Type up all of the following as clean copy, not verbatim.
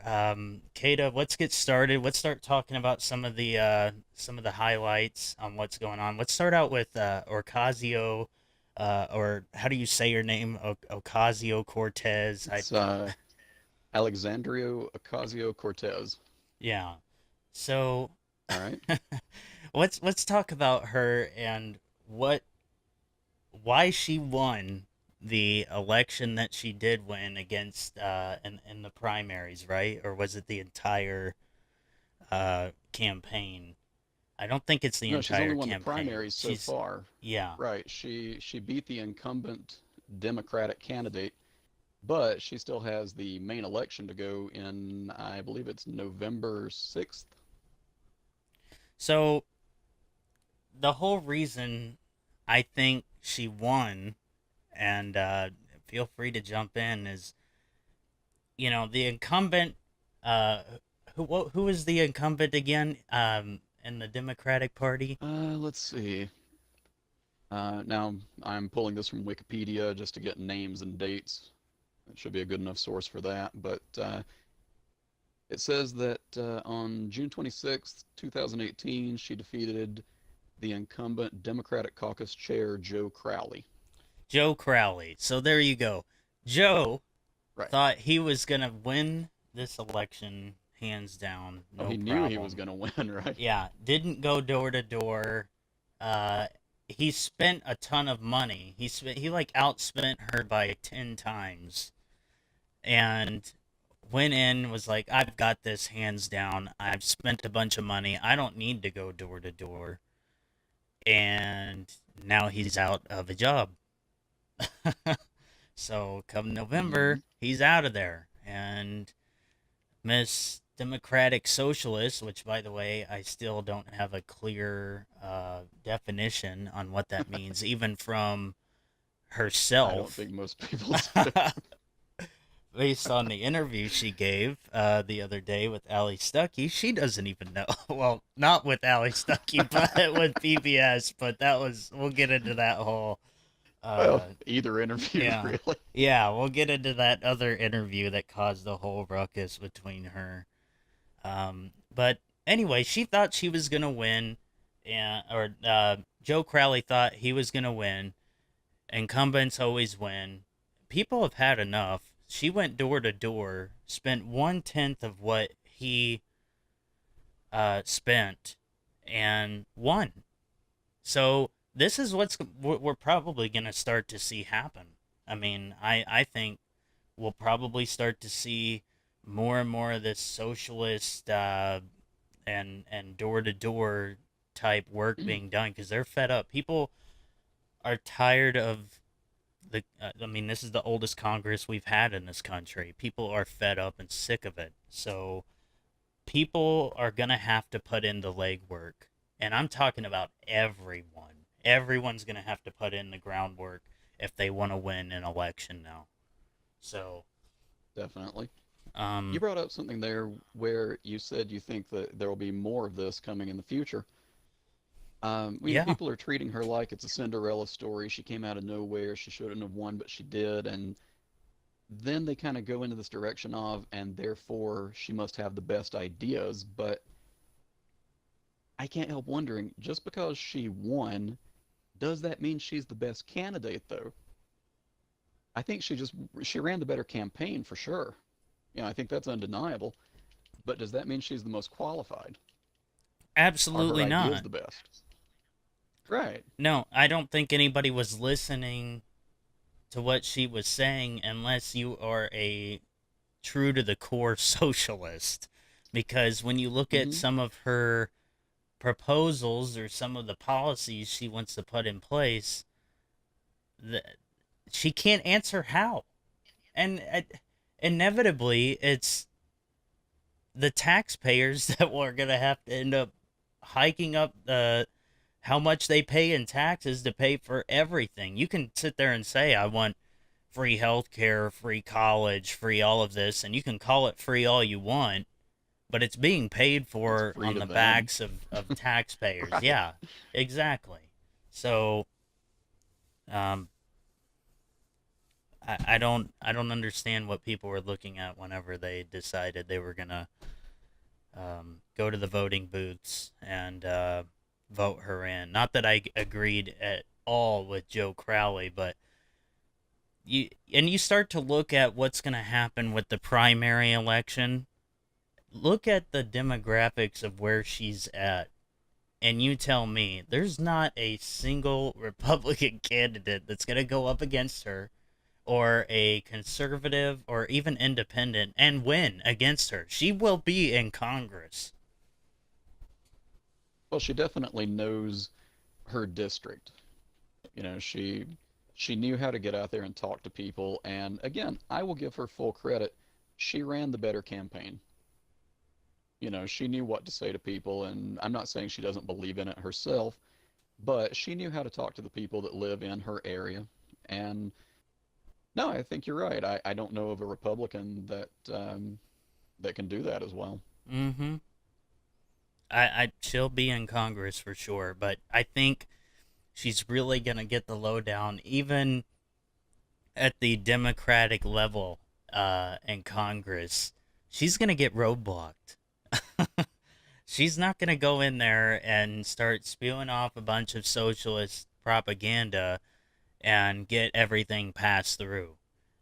Kata, let's get started. Let's start talking about some of the highlights on what's going on. Let's start out with Ocasio, or how do you say your name? Ocasio-Cortez. I It's don't. Alexandria Ocasio-Cortez. Yeah. So All right. let's talk about her and what why she won the election that she did win against in the primaries, right? Or was it the entire campaign? I don't think it's the No, she's only entire won the campaign. primaries so She's far. Yeah. Right. She beat the incumbent Democratic candidate, but she still has the main election to go in, I believe it's November 6th. So the whole reason I think she won, and feel free to jump in, is the incumbent. Uh, who is the incumbent again? In the Democratic Party. Let's see. Now I'm pulling this from Wikipedia just to get names and dates. It should be a good enough source for that. But it says that on June 26th, 2018, she defeated the incumbent Democratic caucus chair Joe Crowley. Joe Crowley. So there you go. Joe Right. thought he was gonna win this election hands down, Oh, no he knew he was problem. going to win, right? Yeah, didn't go door to door. Uh, he spent a ton of money. He like outspent her by 10 times, and went in was like, I've got this hands down. I've spent a bunch of money. I don't need to go door to door, and now he's out of a job. So come Hmm. November, he's out of there, and Miss Democratic Socialist, which, by the way, I still don't have a clear definition on what that means, even from I don't herself, think most people do. based on the interview she gave the other day with Ali Stuckey. She doesn't even know. Well, not with Ali Stuckey, but with PBS. But we'll get into that whole, Well, uh, either interview, yeah. really. Yeah, we'll get into that other interview that caused the whole ruckus between her. But anyway, she thought she was gonna win, and or Joe Crowley thought he was gonna win. Incumbents always win. People have had enough. She went door to door, spent 1/10 of what he spent, and won. So this is what we're probably gonna start to see happen. I mean, I think we'll probably start to see more and more of this socialist and door to door type work being done because they're fed up. People are tired of the. I mean, this is the oldest Congress we've had in this country. People are fed up and sick of it. So people are gonna have to put in the legwork, and I'm talking about everyone. Everyone's gonna have to put in the groundwork if they want to win an election now. So, Definitely. You um, brought up something there where you said you think that there will be more of this coming in the future. yeah, People are treating her like it's a Cinderella story. She came out of nowhere. She shouldn't have won, but she did. And then they kind of go into this direction of, and therefore she must have the best ideas. But I can't help wondering, just because she won, does that mean she's the best candidate, though? I think she ran the better campaign for sure. I think that's undeniable. But does that mean she's the most qualified? Are her absolutely ideas not. the best? Right. No, I don't think anybody was listening to what she was saying unless you are a true to the core socialist. Because when you look at Hmm. some of her proposals or some of the policies she wants to put in place, the, she can't answer how. And inevitably, it's the taxpayers that are going to have to end up hiking up the how much they pay in taxes to pay for everything. You can sit there and say, I want free health care, free college, free all of this, and you can call it free all you want, but it's being paid It's for free on to the them. backs of taxpayers. Right. Yeah, exactly. So, um, I don't understand what people were looking at whenever they decided they were gonna go to the voting booths and vote her in. Not that I agreed at all with Joe Crowley, but you start to look at what's going to happen with the primary election. Look at the demographics of where she's at, and you tell me there's not a single Republican candidate that's going to go up against her, or a conservative or even independent, and win against her. She will be in Congress. Well, she definitely knows her district. She knew how to get out there and talk to people. And again, I will give her full credit. She ran the better campaign. She knew what to say to people, and I'm not saying she doesn't believe in it herself, but she knew how to talk to the people that live in her area. And no, I think you're right. I don't know of a Republican that can do that as well. Mm-hmm. She'll be in Congress for sure, but I think she's really gonna get the lowdown, even at the Democratic level, in Congress. She's gonna get roadblocked. She's not gonna go in there and start spewing off a bunch of socialist propaganda and get everything passed through.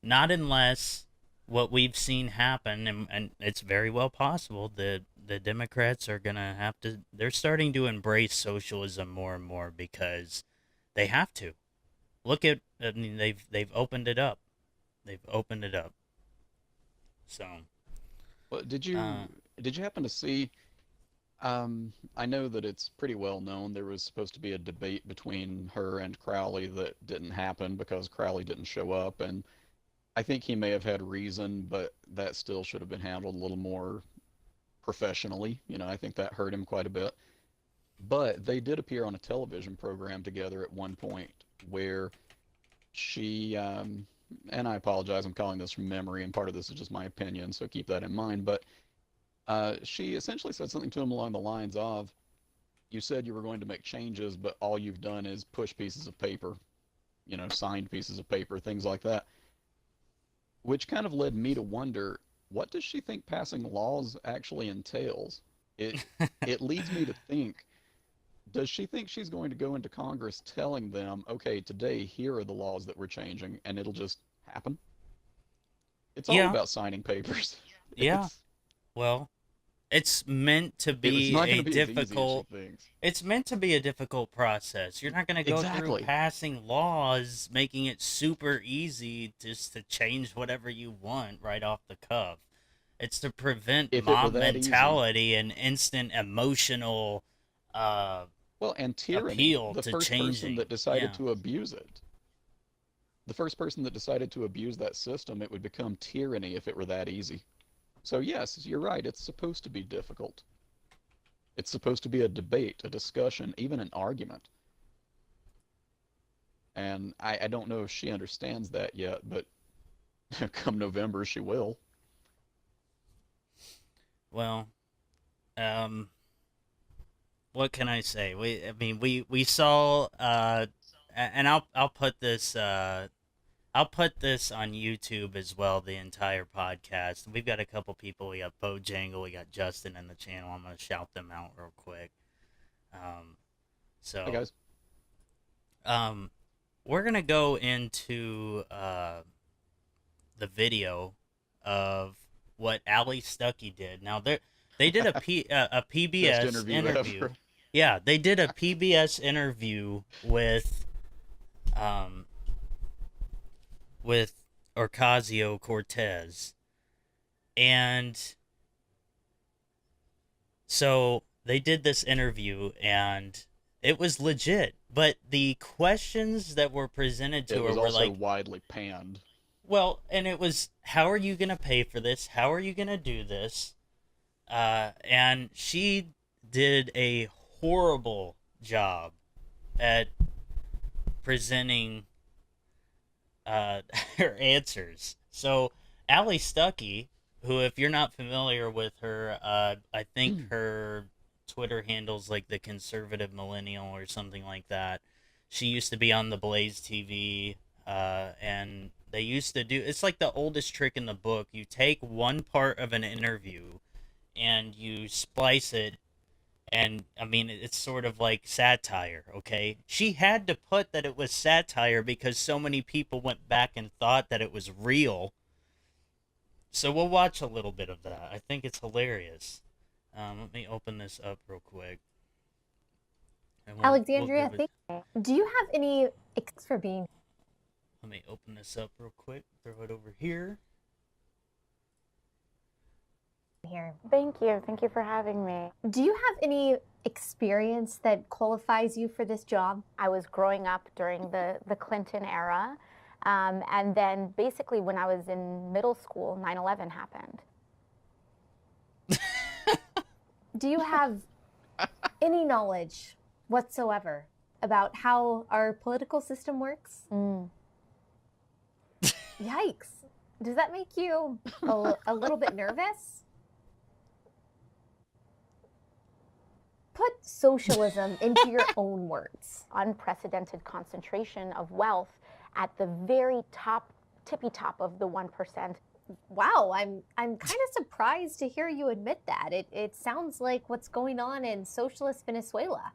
Not unless what we've seen happen, and it's very well possible that the Democrats are gonna have to. They're starting to embrace socialism more and more because they have to. Look at, I mean, they've opened it up. They've opened it up. So, Well, did uh, you did you happen to see? I know that it's pretty well known there was supposed to be a debate between her and Crowley that didn't happen because Crowley didn't show up, and I think he may have had reason, but that still should have been handled a little more professionally. I think that hurt him quite a bit. But they did appear on a television program together at one point where she, and I apologize, I'm calling this from memory, and part of this is just my opinion, so keep that in mind. But she essentially said something to him along the lines of, "You said you were going to make changes, but all you've done is push pieces of paper, signed pieces of paper, things like that." Which kind of led me to wonder, what does she think passing laws actually entails? It it leads me to think, does she think she's going to go into Congress telling them, okay, today here are the laws that we're changing, and it'll just happen? It's all yeah, about signing papers. yeah. It's Well, it's meant to it's be not going a to be as easy as she difficult. thinks. It's meant to be a difficult process. You're not going to go through Exactly. passing laws, making it super easy just to change whatever you want right off the cuff. It's to prevent If it were mob that easy. mentality and instant emotional uh, Well, and tyranny, appeal the to first person changing. that decided Yeah. to abuse it, the first person that decided to abuse that system, it would become tyranny if it were that easy. So, yes, you're right. It's supposed to be difficult. It's supposed to be a debate, a discussion, even an argument. And I don't know if she understands that yet, but come November, she will. Well, um, what can I say? I mean, we saw, and I'll put this, I'll put this on YouTube as well. The entire podcast. We've got a couple people. We got Bojangle. We got Justin in the channel. I'm gonna shout them out real quick. Um, Hi, so, guys. um, we're gonna go into the video of what Ali Stuckey did. Now they did a Best PBS interview interview. ever. Yeah, they did a PBS interview um with Ocasio-Cortez, and so they did this interview and it was legit. But the questions that were presented It to her was were also like, widely panned. well, and it was, how are you going to pay for this? How are you going to do this? And she did a horrible job at presenting her answers. So, Allie Stuckey, who, if you're not familiar with her, I think her Twitter handles like the conservative millennial or something like that. She used to be on the Blaze TV, and They used to do it's like the oldest trick in the book. You take one part of an interview and you splice it, and I mean it's sort of like satire, okay? She had to put that it was satire because so many people went back and thought that it was real. So we'll watch a little bit of that. I think it's hilarious. Let me open this up real quick, and we'll Alexandria, give it. do you have any ex for being Let me open this up real quick. Throw it over here. here? Thank you. Thank you for having me. Do you have any experience that qualifies you for this job? I was growing up during the Clinton era. And then basically when I was in middle school, 9/11 happened. Do you have any knowledge whatsoever about how our political system works? Yikes. Does that make you a little bit nervous? Put socialism into your own words. Unprecedented concentration of wealth at the very top, tippy top of the 1%. Wow, I'm kind of surprised to hear you admit that. It sounds like what's going on in socialist Venezuela.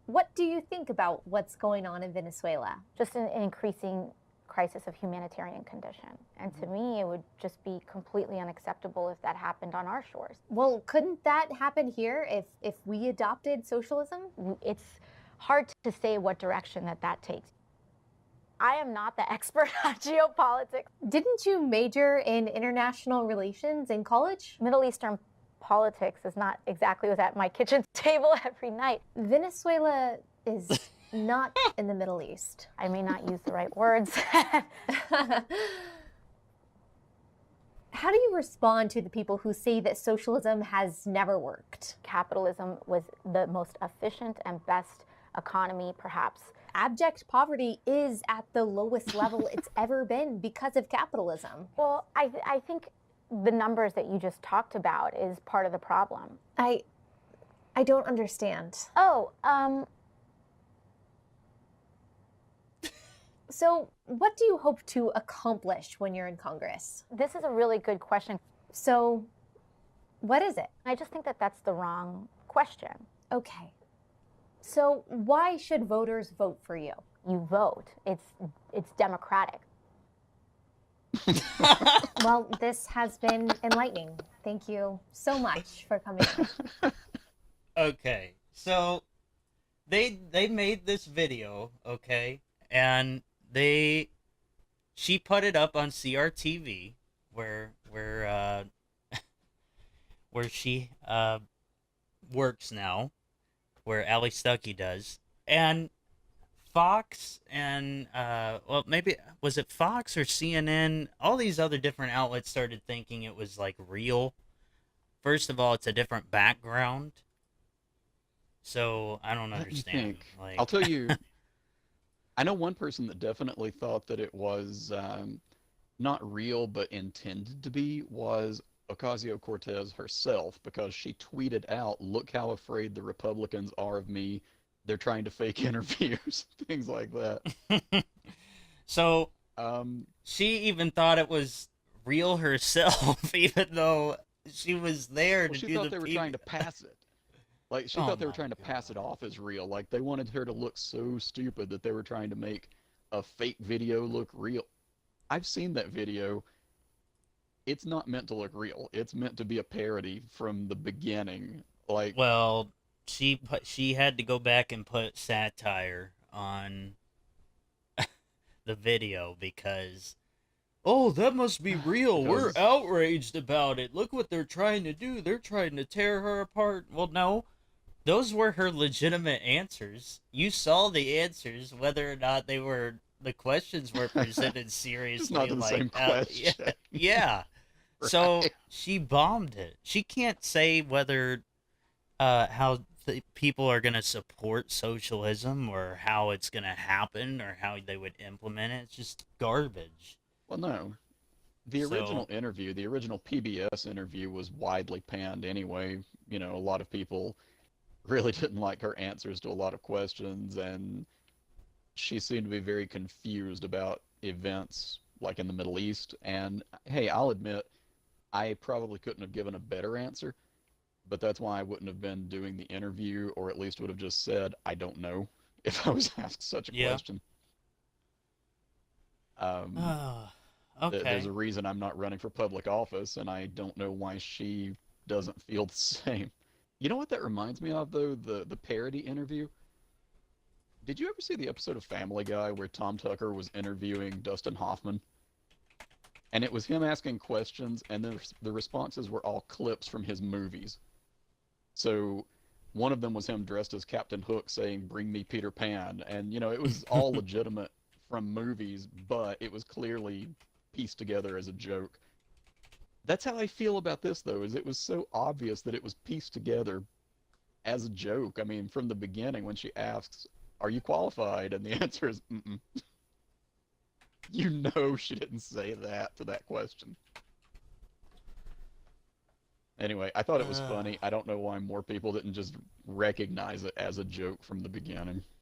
What do you think about what's going on in Venezuela? Just an increasing crisis of humanitarian condition. And to me, it would just be completely unacceptable if that happened on our shores. Well, couldn't that happen here if we adopted socialism? It's hard to say what direction that takes. I am not the expert on geopolitics. Didn't you major in international relations in college? Middle Eastern politics is not exactly what's at my kitchen table every night. Venezuela is not in the Middle East. I may not use the right words. How do you respond to the people who say that socialism has never worked? Capitalism was the most efficient and best economy, perhaps. Abject poverty is at the lowest level it's ever been because of capitalism. Well, I think the numbers that you just talked about is part of the problem. I don't understand. Oh, So what do you hope to accomplish when you're in Congress? this is a really good question. So what is it? I just think that that's the wrong question. Okay. So why should voters vote for you? You vote. It's democratic. Well, this has been enlightening. Thank you so much for coming. Okay, so they made this video, okay, and she put it up on CRTV where where she works now, where Ali Stuckey does, and Fox and well, maybe was it Fox or CNN? All these other different outlets started thinking it was like real. First of all, it's a different background, so I don't Let me understand. think. Like, I'll tell you, I know one person that definitely thought that it was not real but intended to be was Ocasio-Cortez herself because she tweeted out, "Look how afraid the Republicans are of me. They're trying to fake interviews," things like that. so She she even thought it was real herself, even though she was there to do thought the they were trying to pass it. Like she Oh thought they were my trying to pass it God. off as real. Like they wanted her to look so stupid that they were trying to make a fake video look real. I've seen that video. It's not meant to look real. It's meant to be a parody from the beginning. Like Well, she had to go back and put satire on the video because oh, that must be real. We're because outraged about it. Look what they're trying to do. They're trying to tear her apart. Well, no. Those were her legitimate answers. You saw the answers, whether or not the questions were presented it's seriously. not the Like, same yeah, question. yeah. So Right. she bombed it. She can't say whether how the people are going to support socialism or how it's going to happen or how they would implement it. It's just garbage. Well, no. The So, original interview, the original PBS interview was widely panned anyway. You know, a lot of people really didn't like her answers to a lot of questions, and she seemed to be very confused about events like in the Middle East. And hey, I'll admit, I probably couldn't have given a better answer, but that's why I wouldn't have been doing the interview, or at least would have just said, I don't know, if I was asked such a Yeah. question. Um, Oh, there's a okay. reason I'm not running for public office, and I don't know why she doesn't feel the same. You know what that reminds me of, though? The parody interview. Did you ever see the episode of Family Guy where Tom Tucker was interviewing Dustin Hoffman? And it was him asking questions, and the responses were all clips from his movies. So one of them was him dressed as Captain Hook saying, "Bring me Peter Pan." And, it was all legitimate from movies, but it was clearly pieced together as a joke. That's how I feel about this, though, is it was so obvious that it was pieced together as a joke. I mean, from the beginning, when she asks, "Are you qualified?" And the answer is, "Mm-mm." You know she didn't say that to that question. Anyway, I thought it was Uh, funny. I don't know why more people didn't just recognize it as a joke from the beginning.